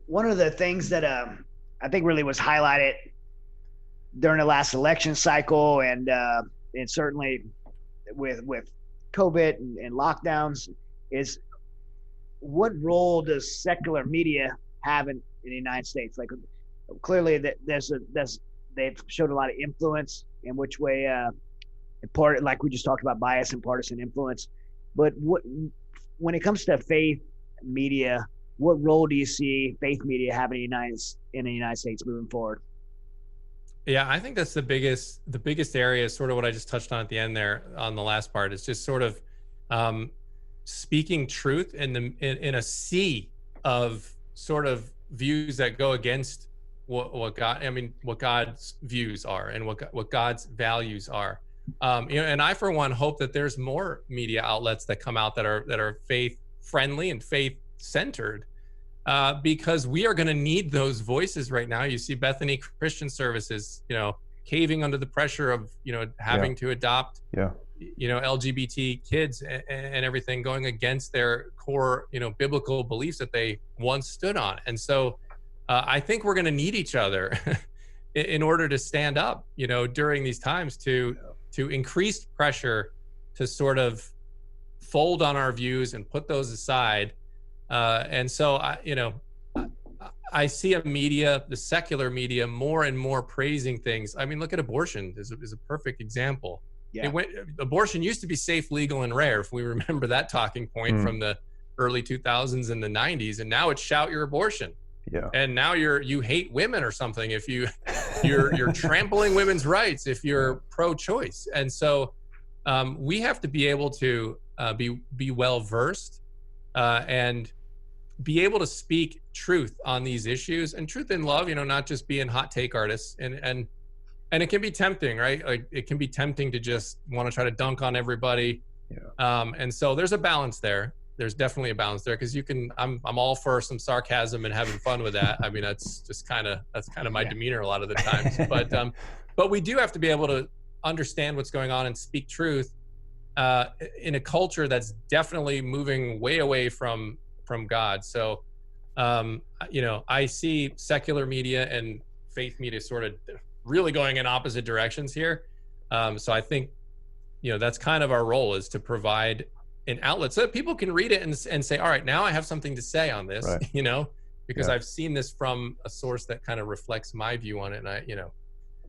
one of the things that I think really was highlighted during the last election cycle, and certainly with COVID and lockdowns, is what role does secular media have in the United States? Like, clearly that they've showed a lot of influence in which way, part, like we just talked about, bias and partisan influence. But when it comes to faith media, what role do you see faith media having in the United States moving forward? Yeah, I think that's the biggest area, sort of what I just touched on at the end there on the last part, is just sort of um, speaking truth in a sea of sort of views that go against what God's views are and what God's values are. And I, for one, hope that there's more media outlets that come out that are faith friendly and faith centered, because we are going to need those voices right now. You see Bethany Christian Services, caving under the pressure of, Yeah. having to adopt, Yeah. LGBT kids and everything, going against their core, biblical beliefs that they once stood on. And so I think we're going to need each other in order to stand up, during these times to increase pressure to sort of fold on our views and put those aside. And so I see the secular media, more and more praising things. I mean, look at abortion is a perfect example. Yeah. Abortion used to be safe, legal, and rare, if we remember that talking point from the early 2000s and the 90s, and now it's shout your abortion. Yeah. And now you hate women or something if you're trampling women's rights if you're pro-choice. And so we have to be able to be well versed and be able to speak truth on these issues, and truth in love, not just being hot take artists. And it can be tempting, right? Like, it can be tempting to just want to try to dunk on everybody. Yeah. And so there's a balance there. There's definitely a balance there, because I'm all for some sarcasm and having fun with that. I mean, that's kind of my demeanor a lot of the times. But we do have to be able to understand what's going on and speak truth in a culture that's definitely moving way away from God. So I see secular media and faith media sort of really going in opposite directions here. So I think that's kind of our role, is to provide an outlet so that people can read it and say, all right, now I have something to say on this, Right. because Yeah. I've seen this from a source that kind of reflects my view on it. And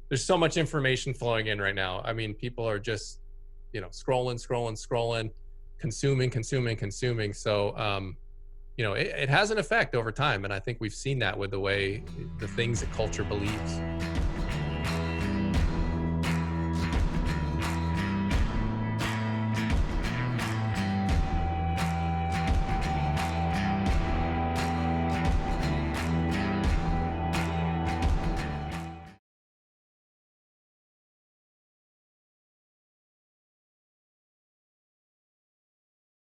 there's so much information flowing in right now. I mean, people are just, scrolling, consuming. So, it has an effect over time. And I think we've seen that with the things that culture believes.